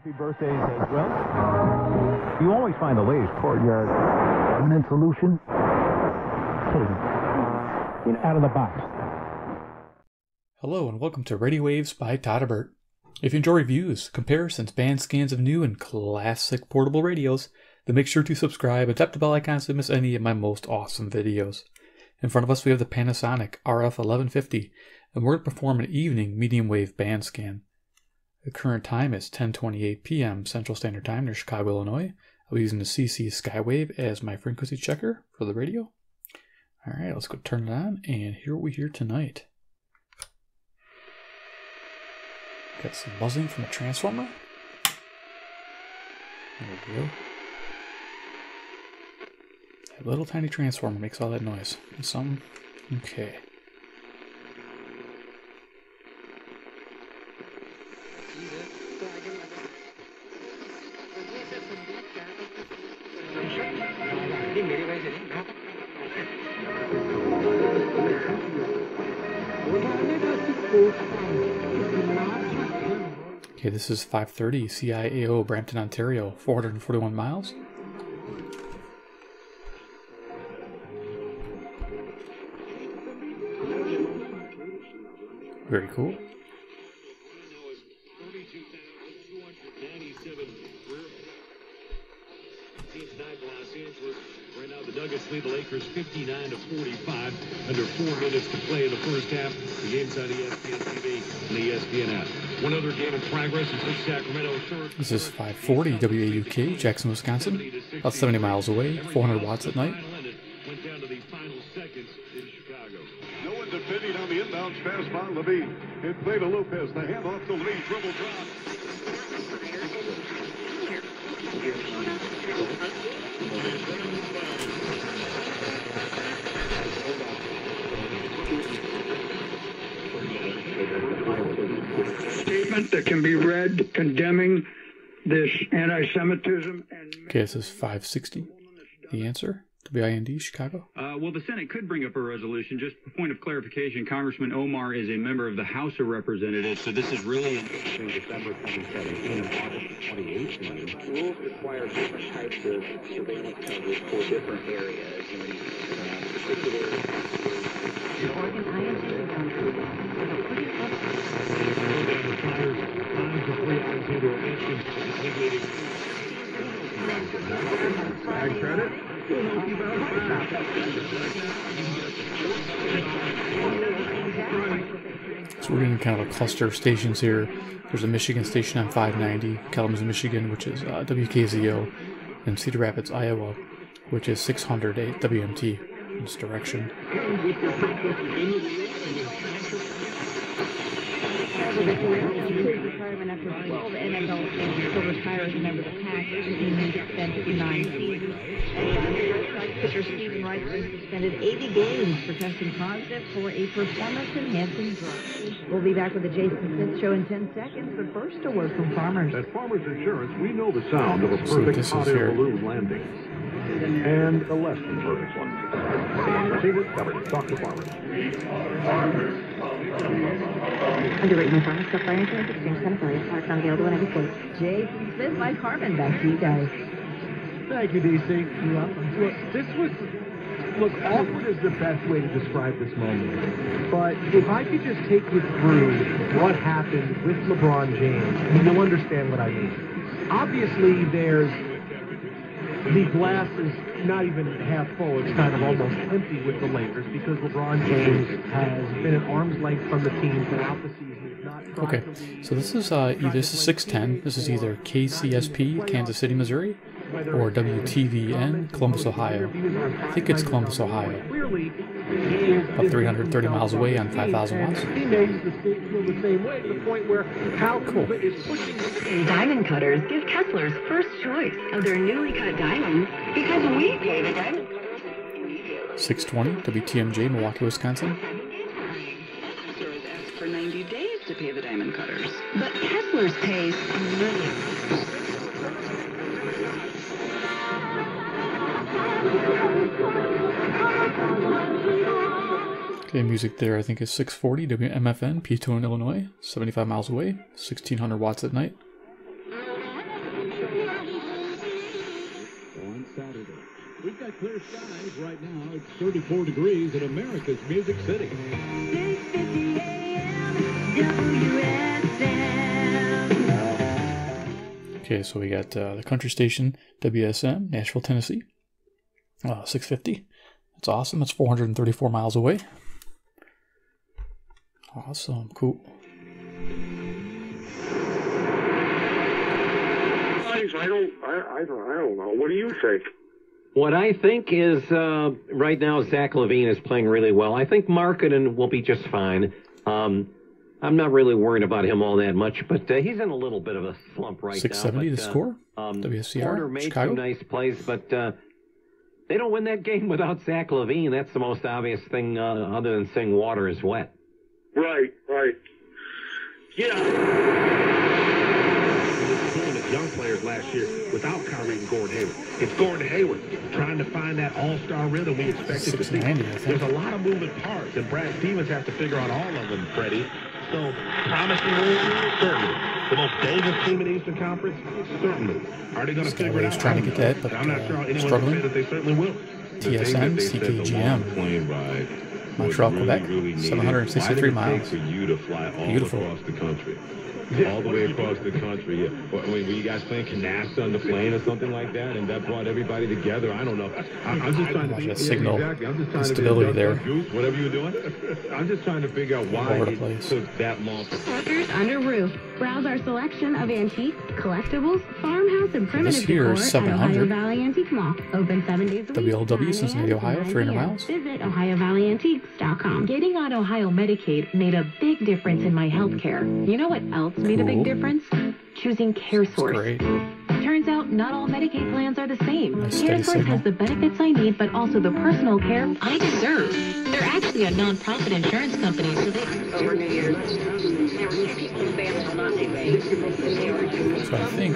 Happy birthdays as well. You always find the latest courtyard permanent solution. Out of the box. Hello and welcome to Radio Waves by Todderbert. If you enjoy reviews, comparisons, band scans of new and classic portable radios, then make sure to subscribe and tap the bell icon so you don't miss any of my most awesome videos. In front of us we have the Panasonic RF-1150, and we're going to perform an evening medium wave band scan. The current time is 10:28 p.m. Central Standard Time near Chicago, Illinois. I'll be using the CC Skywave as my frequency checker for the radio. Alright, let's go turn it on and hear what we hear tonight. Got some buzzing from a transformer. There we go. That little tiny transformer makes all that noise. Some. Okay. Okay, this is 530 CIAO, Brampton, Ontario, 441 miles. Very cool. Right now, the Nuggets lead the Lakers 59-45. Under 4 minutes to play in the first half. The game's on ESPN TV and the ESPN app. One other game in progress is this Sacramento third. This is 540 WAUK, Jackson, Wisconsin. About 70 miles away, 400 watts at night. Went down to the final seconds in Chicago. No one defending on the inbounds pass by Levine. It played to Lopez. The handoff to Levine. Dribble drop. Statement that can be read condemning this anti-Semitism and... Okay, this is 560. The answer? WIND, Chicago. Well, the Senate could bring up a resolution. Just a point of clarification, Congressman Omar is a member of the House of Representatives, so this is really... In December 2017 and August 2018, rules require different types of surveillance coverage for different areas. And Credit. So we're getting kind of a cluster of stations here. There's a Michigan station on 590, Kalamazoo, Michigan, which is WKZO, and Cedar Rapids, Iowa, which is 608 WMT in this direction. Retirement after 12 NFL games, so retire as a member of the Packers. He spent 9 seasons. Pitcher Stephen Wright was suspended 80 games for testing positive for a performance-enhancing drug. We'll be back with the Jason Smith Show in 10 seconds, but first a word from Farmers. At Farmers Insurance, we know the sound of a perfect hot air balloon landing. And a less than perfect one. See it covered. Talk to Farmers. Underwritten by Farmers Cup Fire Insurance Exchange, Kind of affiliates. Products not available in every state. Jason Smith, Mike Harmon, back to you guys. Thank you, DC. You're welcome. Look, awkward is the best way to describe this moment. But if I could just take you through what happened with LeBron James, you'll understand what I mean. Obviously, there's the glass is not even half full. It's kind of almost empty with the Lakers because LeBron James has been at arm's length from the team throughout the season. Okay, so this is 610. This is either KCSP, Kansas City, Missouri, or WTVN, Columbus, Ohio. I think it's Columbus, Ohio. About 330 miles away on 5,000 watts. Cool. Diamond cutters give Kessler's first choice of their newly cut diamonds because we pay the diamond cutters. 620 WTMJ, Milwaukee, Wisconsin. For 90 days to pay the diamond cutters, but Kessler's pays millions. Okay, music there I think is 640 WMFN, Peatone, Illinois, 75 miles away, 1600 watts at night. clear skies right now. It's 34 degrees in America's Music City. 6:50 a.m. WSM. Okay, so we got the country station WSM, Nashville, Tennessee. 650. That's awesome. That's 434 miles away. Awesome. Cool. I don't know. What do you think? What I think is, right now, Zach Levine is playing really well. I think Marketing will be just fine. I'm not really worried about him all that much, but he's in a little bit of a slump right 670 now. 670 the score. WSCR, Porter made Chicago. some nice plays, but they don't win that game without Zach Levine. That's the most obvious thing, other than saying water is wet. Right. Yeah. Young players last year without Kyrie and Gordon Hayward. It's Gordon Hayward trying to find that all-star rhythm we expected to see. There's a lot of moving parts, and Brad Stevens has to figure out all of them, Freddie. So, promising certainly. The most dangerous team in the Eastern Conference? Certainly. Are they going to figure it out? Trying to get that, but I'm not sure anyone struggling. can say that they certainly will. TSN, CKGM. Montreal, Quebec, 763 miles. For you to fly all Beautiful. across the country. All the way across the country. Yeah. Were you guys playing canasta on the plane or something like that, and that brought everybody together? I don't know. I'm just trying to that signal, exactly. I'm just trying stability to be there. Goose, whatever you were doing. I'm just trying to figure out why it took that long. Partners Under Roof. Browse our selection of antiques, collectibles, farmhouse, and primitive This here decor is at 700. Ohio Valley Antique Mall. Open 7 days a week. WLW, Cincinnati, Ohio, 300 miles. Visit OhioValleyAntiques.com. Getting on Ohio Medicaid made a big difference in my health care. You know what else made a big difference? Choosing CareSource. Great. Turns out not all Medicaid plans are the same. Nice steady CareSource signal. has the benefits I need, but also the personal care I deserve. They're actually a non-profit insurance company, so they... Over New Year's, there were 2 people who failed on not anyway. They were So I think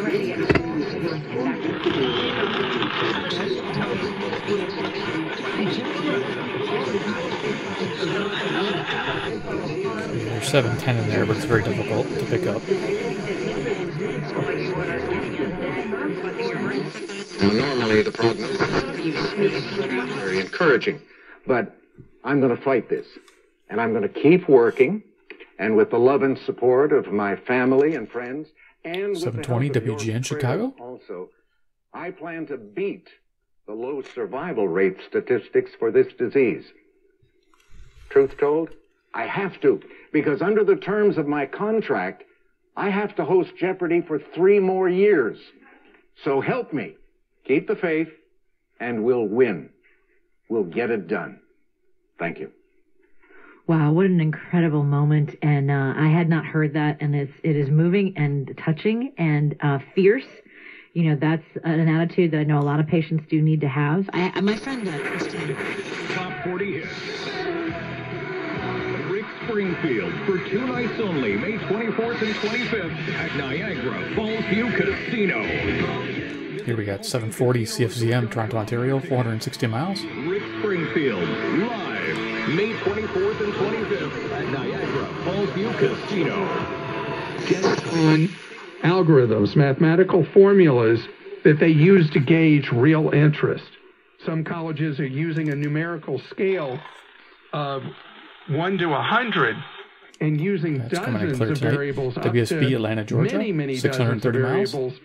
there's 710 in there, but it's very difficult to pick up. Now, normally the prognosis is very encouraging, but I'm going to fight this, and I'm going to keep working, and with the love and support of my family and friends, and with 720 the help of your WGN Chicago. prayers also, I plan to beat the low survival rate statistics for this disease. Truth told, I have to, because under the terms of my contract, I have to host Jeopardy for 3 more years. So help me. Keep the faith, and we'll win. We'll get it done. Thank you. Wow, what an incredible moment. And I had not heard that, and it is moving and touching and fierce. You know, that's an attitude that I know a lot of patients do need to have. My friend, Christine. Top 40 hits. Rick Springfield for 2 nights only, May 24th and 25th at Niagara Falls View Casino. Here we got 740 CFZM, Toronto, Ontario, 460 miles. Rick Springfield, live, May 24th and 25th at Niagara Falls View Casino. Get on algorithms, mathematical formulas that they use to gauge real interest. Some colleges are using a numerical scale of 1 to 100 and using dozens of variables up WSB, to Atlanta, Georgia, many 630 dozens of miles. variables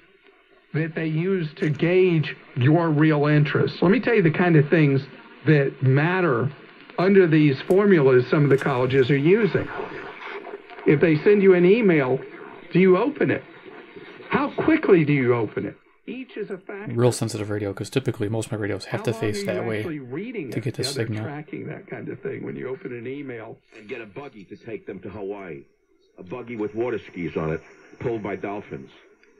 that they use to gauge your real interest. Let me tell you the kind of things that matter under these formulas some of the colleges are using. If they send you an email, do you open it? How quickly do you open it? Each is a factor. Real sensitive radio, because typically most of my radios have to face that way to get the signal. Tracking that kind of thing when you open an email. And get a buggy to take them to Hawaii. A buggy with water skis on it, pulled by dolphins.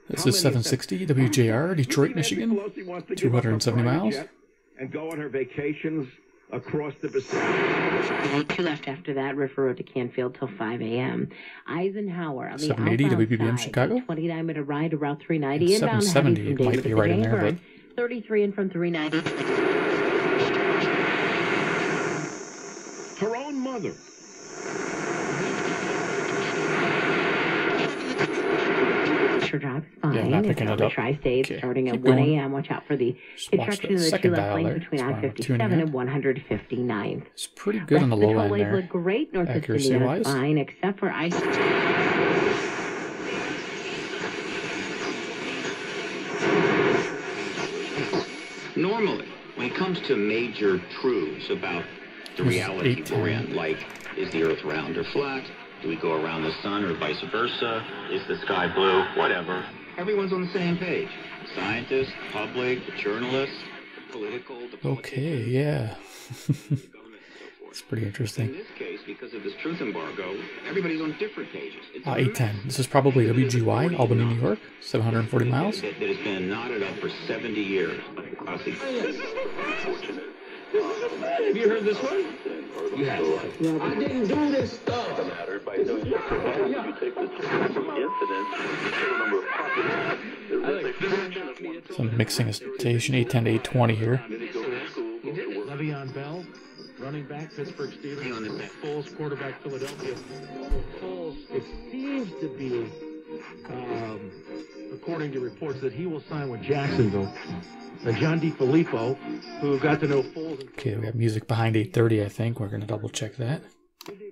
This is 760 WJR, Detroit, Michigan, 270 miles. And go on her vacations across the Pacific. Two left after that. River Road to Canfield till 5 a.m. Eisenhower on the 780 outbound WBBM side, Chicago. 29-minute ride to Route 390. And Inbound 770 heavy from might David be to right in there, Jaybird. but 33 in from 390. Her own mother. pressure drop is fine. Yeah, I'm not picking it up. Tri-state Okay. starting at Keep 1 going. a.m. Watch out for the Just watch construction the of the second two-left dial lanes there. between That's why I'm I-57 tuning in. and 159th. It's pretty good on the low end Tollways there. look great north of Accuracy Indiana, wise. fine, except for I. Normally, when it comes to major truths about the reality we're in, like, is the Earth round or flat? Do we go around the sun or vice versa? Is the sky blue? Whatever. Everyone's on the same page. Scientists, public, journalists, political, the Okay, yeah. It's pretty interesting. In this case, because of this truth embargo, everybody's on different pages. It's 810. This is probably WGY, Albany, New York. 740 miles. that has been knotted up for 70 years. Have you heard this one? Yes. I didn't do this stuff. By doing this, you take the chance from incidents, the number of properties. So I'm mixing a station 810 to 820 here. Le'Veon Bell, running back, Pittsburgh Steelers. Foles, quarterback, Philadelphia. Foles, it seems to be, according to reports, that he will sign with Jacksonville. John DiFilippo, who got to know Foles. Okay, we have music behind 830, I think. We're going to double check that. A little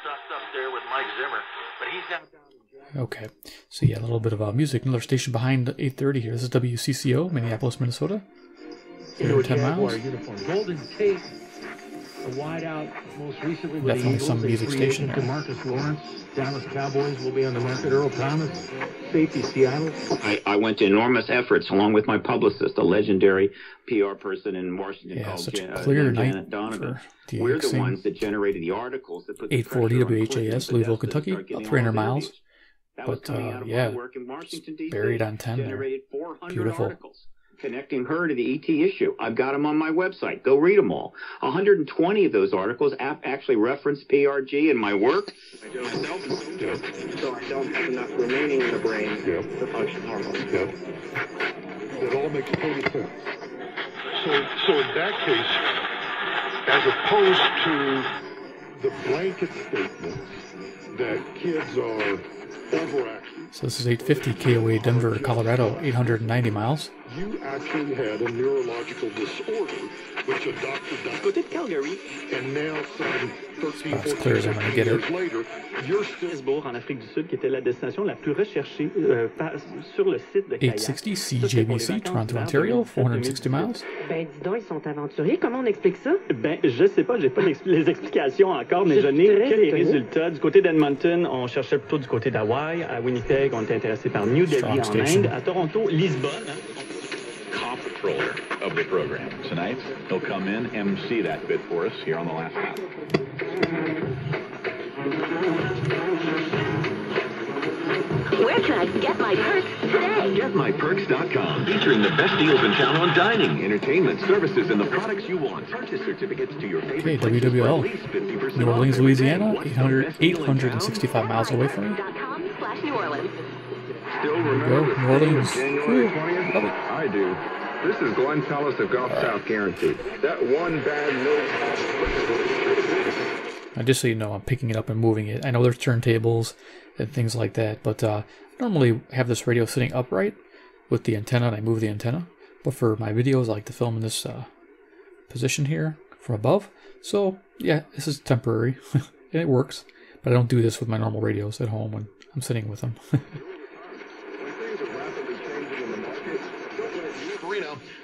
dust up there with Mike Zimmer, but he's down. Okay, so yeah, a little bit of music. Another station behind 830 here. This is WCCO, Minneapolis, Minnesota. 10 miles. Uniform. Golden Tate, a wideout, most recently with Definitely the Eagles. some music station there. Marcus Lawrence, Dallas Cowboys will be on the market. Earl Thomas, safety, Seattle. I went to enormous efforts along with my publicist, a legendary PR person in Washington called such a clear night Janet Donovan. for We're the DXing. ones that generated the articles that put 840 the pressure on Clinton WHAS, and Louisville, Podesta to Kentucky, start about getting 300 all the miles. interviews. That was But coming out of yeah, my work in Washington, D.C. buried on 10 there. Generated 400 Beautiful. articles connecting her to the ET issue. I've got them on my website. Go read them all. 120 of those articles actually reference PRG in my work. I do it myself, so I don't have enough remaining in the brain to function normally. It all makes total sense. So in that case, as opposed to the blanket statements that kids are overactive, So this is 850 KOA, Denver, Colorado, 890 miles. you actually had a neurological disorder, which a doctor diagnosed. Côté de Calgary. And now, some 13, About as clear as I'm going to get it. years later, you're still... Strasbourg, en Afrique du Sud, qui était la destination la plus recherchée sur le site de kayak. 860 CJBC, Toronto, Ontario, 460 miles. Ben, dis donc, ils sont aventuriers. Comment on explique ça? Ben, je sais pas, j'ai pas les explications encore, mais je n'ai que les résultats. Du côté d'Edmonton, on cherchait plutôt du côté d'Hawaï. À Winnipeg, on était intéressé par New Delhi en Inde. À Toronto, Lisbonne. Comptroller of the program. Tonight, he'll come in, MC that bit for us here on the last lap. Where can I get my perks today? GetMyPerks.com, featuring the best deals in town on dining, entertainment, services, and the products you want. Purchase certificates to your Okay, favorite places for at least 50% WWL. New Orleans, off. Louisiana, 865 miles away from me. New Orleans. Still There we remember go, the New Orleans. January Whew, 20th? love it. I do. This is Glenn Tellis of Gulf South Guarantee. That one bad note. Just so you know, I'm picking it up and moving it. I know there's turntables and things like that, but I normally have this radio sitting upright with the antenna, and I move the antenna. But for my videos, I like to film in this position here from above. So yeah, this is temporary, and it works. But I don't do this with my normal radios at home when I'm sitting with them.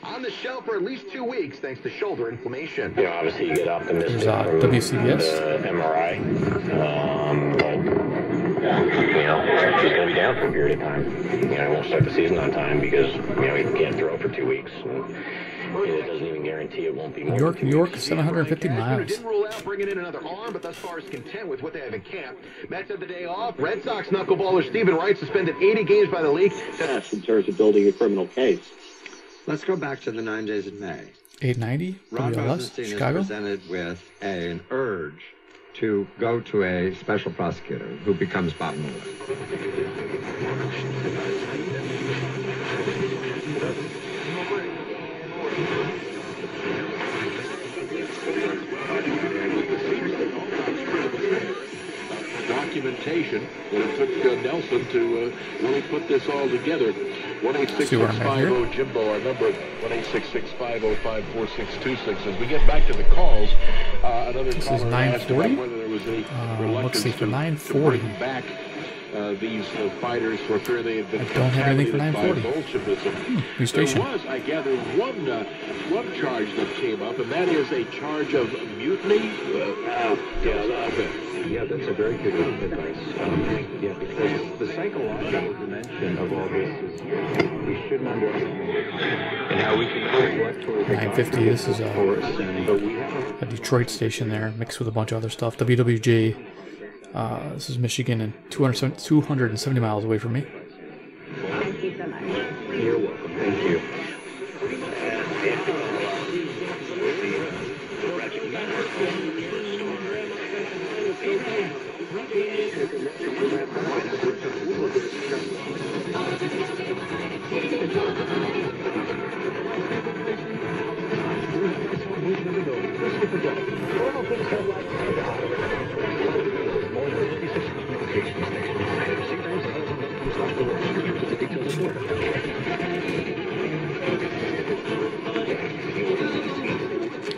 On the shelf for at least 2 weeks thanks to shoulder inflammation. You know, obviously you get optimistic There's from WCBS. the MRI, but you know, he's going to be down for a period of time. You know, he won't start the season on time because you know he can't throw for 2 weeks. And it doesn't even guarantee it won't be more. New York, 750 miles. Didn't rule out bringing in another arm, but thus far is content with what they have in camp. Mets had the day off. Red Sox knuckleballer Stephen Wright suspended 80 games by the league. Yes, in terms of building a criminal case. Let's go back to the 9 days in May. 890, Ron WLS, Rosenstein Chicago. is presented with an urge to go to a special prosecutor who becomes Bob Mueller. Documents rotation that it took Nelson to really put this all together. 1-866-550 Jimbo, our number 1-866-505-4626. As we get back to the calls, another this caller is asked about 940. whether there was any reluctance Let's see, for to 940. bring back these fighters for fear they had been I don't have anything for contaminated by 940. Bolshevism. New station. There was, I gather, one charge that came up, and that is a charge of mutiny. Yeah, that's a very good advice. Yeah, because the psychological dimension of all this is we shouldn't underestimate and how we can work towards 950. This is a Detroit station there, mixed with a bunch of other stuff. WWJ. This is Michigan and 270 miles away from me. Thank you so much. You're welcome. Thank you.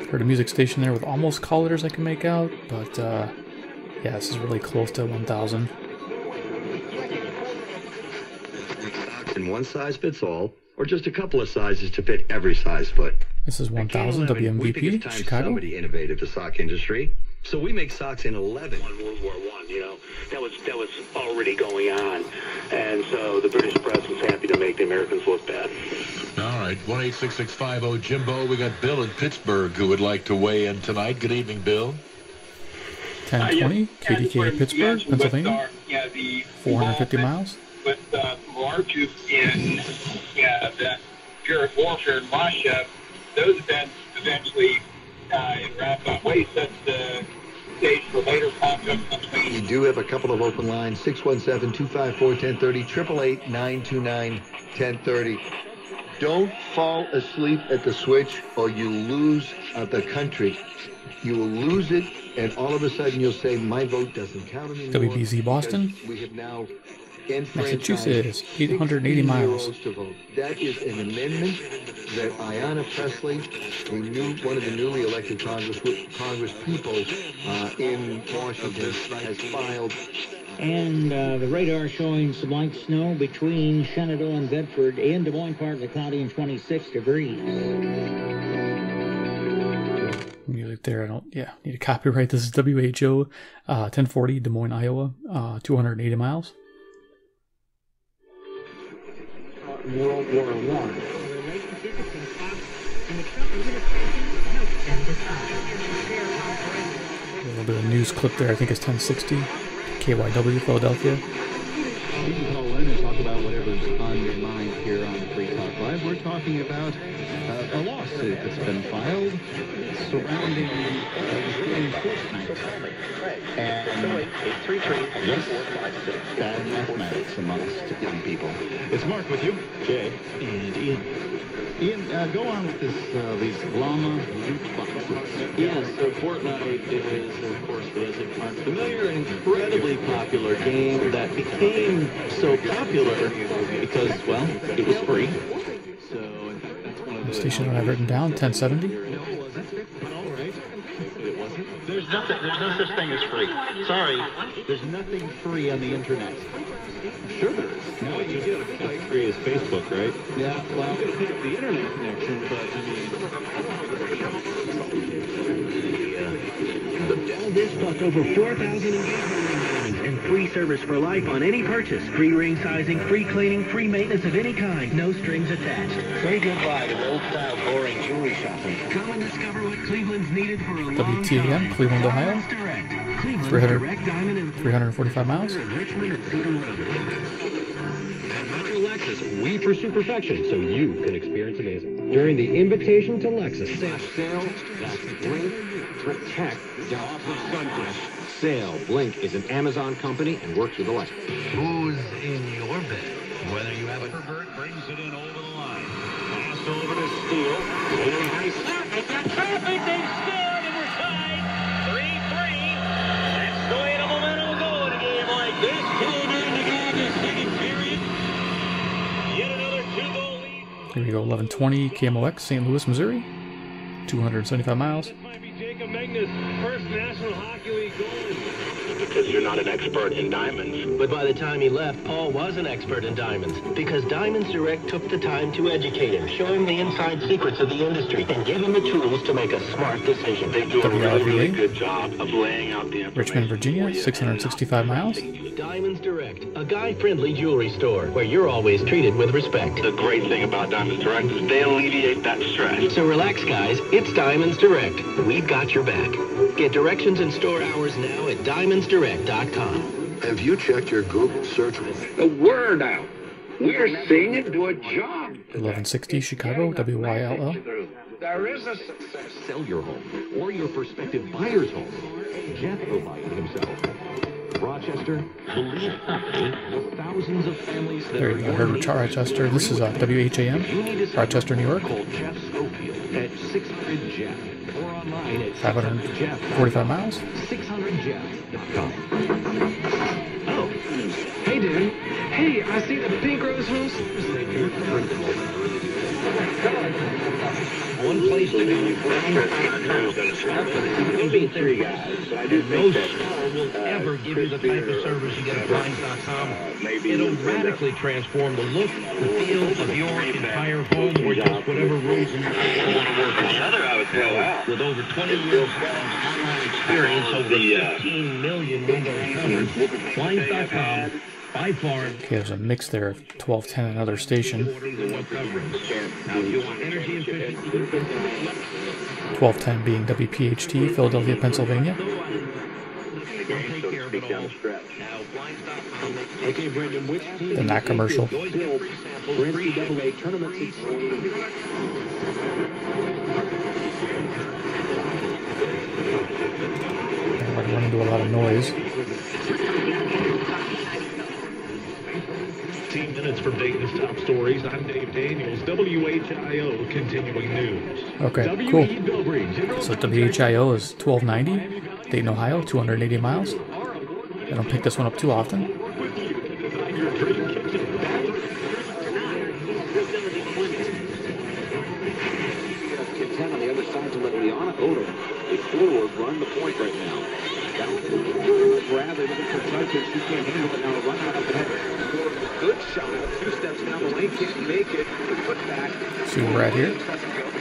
Heard a music station there with almost call letters I can make out, but yeah, this is really close to 1,000. Socks in one size fits all, or just a couple of sizes to fit every size foot. This is 1,000 WMVP, Chicago. Somebody innovated the sock industry, so we make socks in 11. World War I, you know, that was already going on, and so the British press was happy to make the Americans look bad. All right, 1-866-50 Jimbo. We got Bill in Pittsburgh who would like to weigh in tonight. Good evening, Bill. 1020, KDK Pittsburgh, Pennsylvania. 450 miles. With marches in the Pyrrhic warfare in Russia, those events eventually wrap up. What sets the stage for later conflict between? We do have a couple of open lines, 617-254-1030, 888-929-1030. Don't fall asleep at the switch or you lose the country. You will lose it, and all of a sudden you'll say, my vote doesn't count anymore. WBZ Boston. We have now Massachusetts, 880 miles. That is an amendment that Ayanna Pressley, one of the newly elected Congress people in Washington, has filed. And the radar showing some light snow between Shenandoah and Bedford and Des Moines, partly cloudy and 26 degrees. Music there, I don't, need to copyright. This is WHO, 1040, Des Moines, Iowa, 280 miles. World War I. A little bit of news clip there, I think it's 1060, KYW, Philadelphia. You can call in and talk about whatever's on your mind here on Free Talk Live. We're talking about a lawsuit that's been filed surrounding Fortnite and bad mathematics amongst young people. It's Mark with you, Jay, and Ian. Ian, go on with this, these llama loot boxes. Yes, so Fortnite is, of course, for those who aren't familiar, an incredibly popular game that became so popular because, well, it was free. So, in fact, that's one of the station I have written down, 1070. There's no such thing as free. Sorry. There's nothing free on the internet. Sure there is. No, you do. As free as Facebook, right? Yeah, well, I'm going to pick up the internet connection, but I mean... All this plus over 4,000 engagement lines and free service for life on any purchase. Free ring sizing, free cleaning, free maintenance of any kind. No strings attached. Say goodbye to old-style boring jewelry shopping. Come and discover what Cleveland's needed for a long time. WTM, Cleveland, Ohio. 345 miles. Richmond and Cedar Road. At Metro Lexus, we pursue perfection so you can experience amazing. During the Invitation to Lexus sale, that's Blink Protect Dog Sunglass sale. Blink is an Amazon company and works with Alexa. Who's in your bed? Whether you have a Todderbert brings it in over the line. Pass over to Steele. Traffic, they scored and we're tied. 3-3. That's the way the momentum will go in a game like this. Here we go, 1120 KMOX, St. Louis, Missouri. 275 miles. First National Hockey League goal. Because you're not an expert in diamonds. But by the time he left, Paul was an expert in diamonds. Because Diamonds Direct took the time to educate him, show him the inside secrets of the industry, and give him the tools to make a smart decision. They do a really good job of laying out the information. Richmond, Virginia, 665 miles. Diamonds Direct, a guy-friendly jewelry store where you're always treated with respect. The great thing about Diamonds Direct is they alleviate that stress. So relax, guys. It's Diamonds Direct. We've got your back. Get directions and store hours now at diamondsdirect.com. Have you checked your Google search? The word out. We're seeing it do a job. 1160 Chicago, WYLL. There is a success. Sell your home or your prospective buyer's home. Jeff will buy it himself. Rochester, believe it, the thousands of families that There you go, heard Rochester. This is WHAM, Rochester, New York. Call Jeff Schofield at 600 Jeff or online at 545 miles. 600jeff.com. Oh, hey, dude. Hey, I see the pink rose house. One place to go. It'll be 3 guys. No store will ever give you the type of service you get at Blinds.com. It'll radically transform the look, the feel of your entire home or just whatever rooms you want to work on. With over 20 years of online experience, over 15 million windows covered, Blinds.com. By far. Okay, there's a mix there of 1210, another station. 1210 being WPHT, Philadelphia, Pennsylvania. The not commercial. We're running into a lot of noise. 15 minutes from Dayton's top stories. I'm Dave Daniels, WHIO continuing news. Okay, cool. So WHIO is 1290, Dayton, Ohio, 280 miles. I don't pick this one up too often. Content on the other side to let Liana Odom, a forward, run the point right now. Bradley looking for touches. She can't handle it now. Run out of the head. Good shot. 2 steps down the lane. Can't make it. Put back. See where we're at here.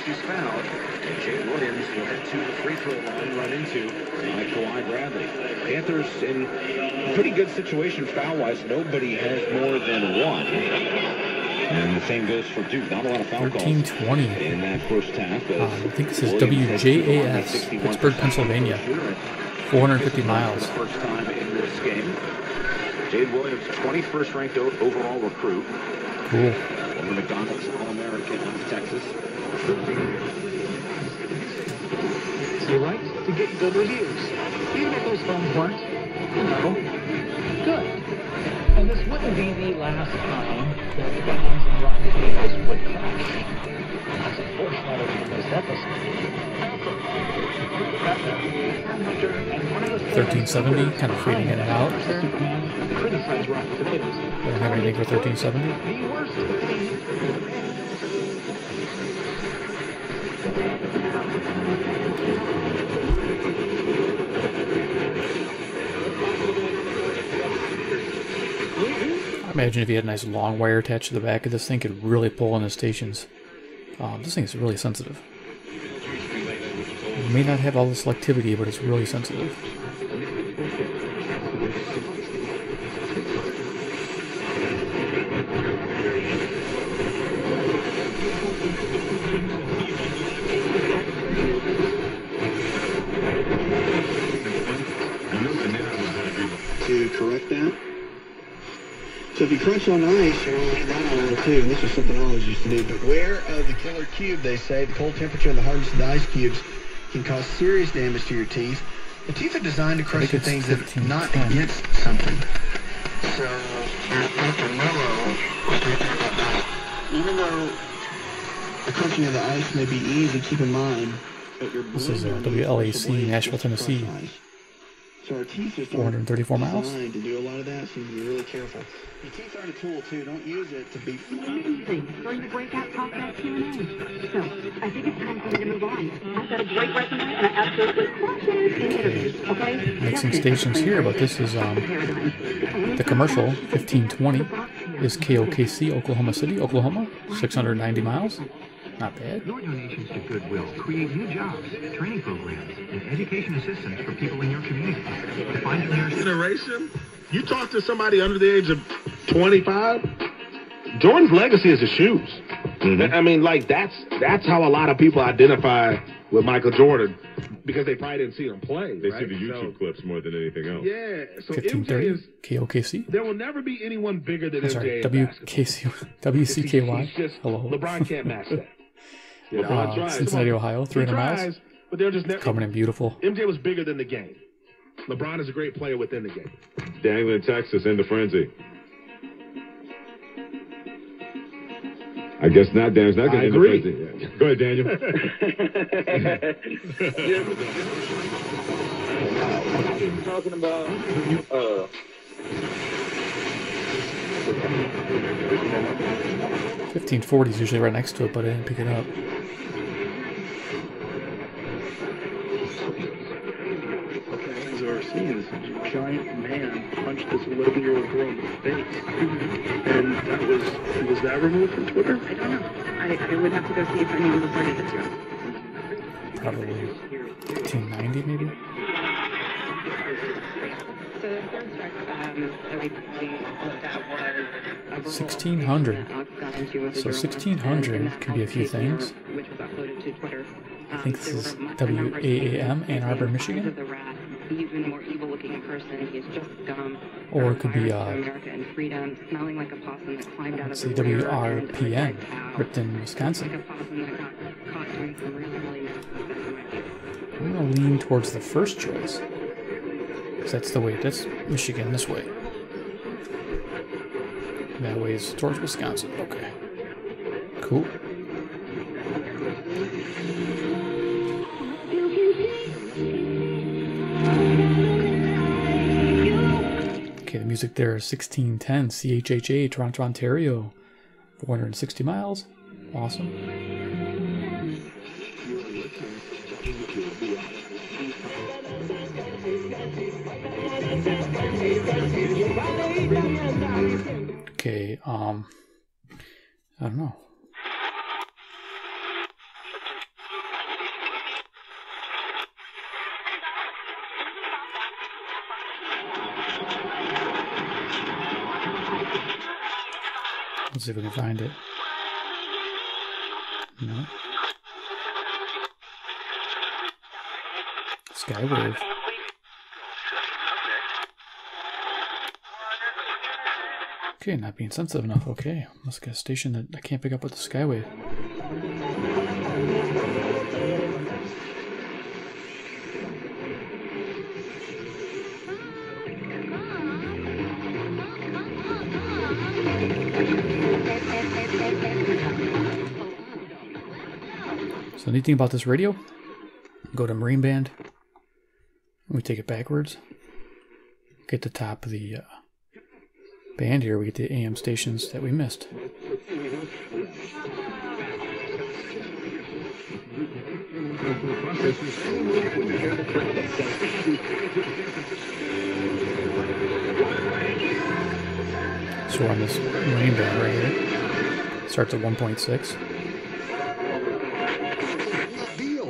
She's fouled. And Jay Williams will head to the free throw line. Run into Kawhi Bradley. Panthers in a pretty good situation foul-wise. Nobody has more than 1. And the same goes for Duke. Not a lot of foul calls 1320 in that first half. I think this is WJAS, Pittsburgh, Pennsylvania. 450 miles. First time in this game. Jade Williams, 21st ranked overall recruit. Cool. One of McDonald's All-American out of Texas. He likes to get good reviews, even if those phones weren't, good. And this wouldn't be the last time that the Guns and Rocket Beatles would crash. That's a foreshadowing of this episode. 1370, kind of fading in and out. Criticize Rotten Tomatoes. Don't have anything for 1370. The worst thing. I imagine if you had a nice long wire attached to the back of this thing, could really pull in the stations. This thing is really sensitive. It may not have all the selectivity, but it's really sensitive. To correct that. So if you crunch on ice, you're only down on it too, and this is something I always used to do. Beware of the killer cube, they say. The cold temperature and the hardness of the ice cubes can cause serious damage to your teeth. The teeth are designed to crush the things that are not against something. So, Dr. Mello was talking about that. Even though the crunching of the ice may be easy, keep in mind that your This is WLAC, Nashville, Tennessee. So our teeth are 434 miles. designed to do a lot of that, so you be really careful. Your teeth aren't a tool, too. Don't use it to be... Amazing. During the breakout talk about Q&A. So, I think it's time for me to move on. I've got a great resume, and I absolutely crush it in interviews, okay? Mixing stations here, but this is the commercial 1520 is KOKC, Oklahoma City, Oklahoma, 690 miles. Not bad. Your donations to Goodwill create new jobs, training programs, and education assistance for people in your community. To find a nearest generation, you talk to somebody under the age of 25, Jordan's legacy is his shoes. I mean, like, that's how a lot of people identify with Michael Jordan, because they probably didn't see him play. They see the YouTube clips more than anything else. Yeah, so 1530 MJ is KOKC. There will never be anyone bigger than Sorry, MJ. WCKY. Hello. LeBron can't match that. LeBron tries. Cincinnati, Ohio, 300 miles. But they're just never coming in beautiful. MJ was bigger than the game. LeBron is a great player within the game. Dangling, Texas, in the frenzy. I guess not, Dan. It's not going to end the frenzy. Yeah. Go ahead, Daniel. Talking about 1540 is usually right next to it, but I didn't pick it up. As we're seeing, this giant man punched this 11-year-old girl in the face. And that was that removed from Twitter? I don't know. I would have to go see if anyone reported it to us. Probably 1590, maybe. So the third strike that we looked at was 1600. So 1600 can be a few things. Which was uploaded to Twitter. I think this is WAAM, Ann Arbor, Michigan. He's been a more evil-looking in person. He's just dumb. Or it could be America and freedom, smelling like a possum that climbed out of the WRPN, Ripton, Wisconsin. Like a possum that got caught doing some really I'm gonna lean towards the first choice, because that's the way. That's Michigan this way. That way is towards Wisconsin. Okay. Cool. Okay, the music there is 1610 CHHA, Toronto, Ontario. 460 miles. Awesome. Okay, I don't know. Let's see if we can find it. No. Skywave. Okay, not being sensitive enough. Okay, let's get a station that I can't pick up with the Skywave. So the neat thing about this radio, go to Marine Band, we take it backwards, get the top of the band here, we get the AM stations that we missed. So we're on this Marine Band right here. Starts at 1.6.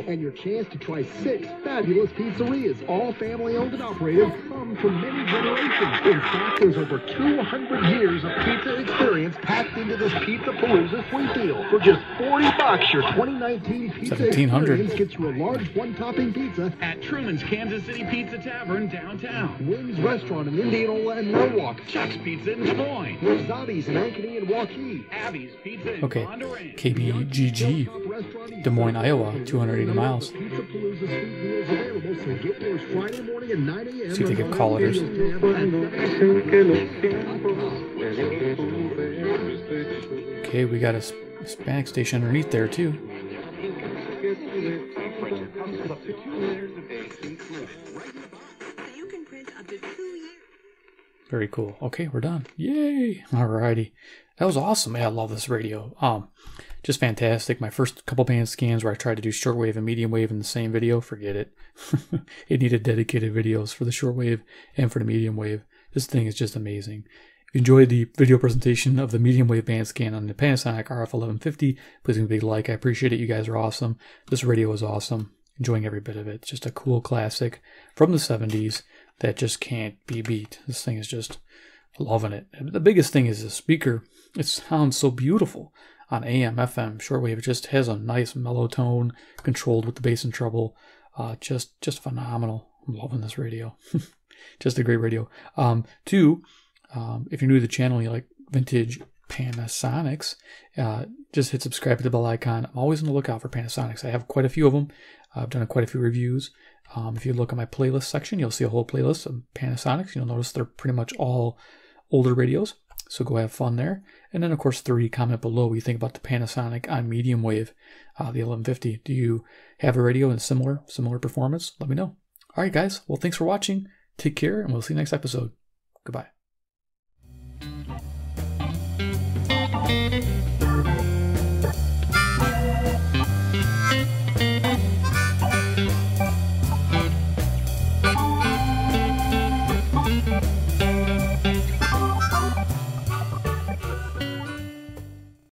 And your chance to try 6 fabulous pizzerias, all family-owned and operated, come from many generations. In fact, there's over 200 years of pizza experience packed into this Pizza Palooza sweet deal. For just $40, your 2019 pizza experience gets you a large one-topping pizza at Truman's Kansas City Pizza Tavern downtown. Wynn's Restaurant in Indianola and Norwalk. Chuck's Pizza in Des Moines. Rosati's in Ankeny and Waukee. Abby's Pizza in Okay, Bondurant. KBGG, Des Moines, Iowa, 280 miles. Pizza Palooza sweet meals available, so get yours Friday morning at 9 a.m. See if they get call letters. Okay, we got a Hispanic station underneath there too. Very cool. Okay, we're done. Yay! Alrighty. That was awesome. Man, I love this radio. Just fantastic. My first couple band scans where I tried to do shortwave and medium wave in the same video, forget it. It needed dedicated videos for the shortwave and for the medium wave. This thing is just amazing. If you enjoyed the video presentation of the medium wave band scan on the Panasonic RF-1150, please give me a big like. I appreciate it. You guys are awesome. This radio is awesome. Enjoying every bit of it. It's just a cool classic from the 70s that just can't be beat. This thing is just loving it. The biggest thing is the speaker. It sounds so beautiful on AM, FM, shortwave. It just has a nice mellow tone, controlled with the bass and treble. Just phenomenal. I'm loving this radio. Just a great radio. Two, if you're new to the channel and you like vintage Panasonics, just hit subscribe to the bell icon. I'm always on the lookout for Panasonics. I have quite a few of them. I've done quite a few reviews. If you look at my playlist section, you'll see a whole playlist of Panasonics. You'll notice they're pretty much all older radios. So go have fun there. And then, of course, 3, comment below what you think about the Panasonic on medium wave, the 1150. Do you have a radio in similar performance? Let me know. All right, guys. Well, thanks for watching. Take care, and we'll see you next episode. Goodbye.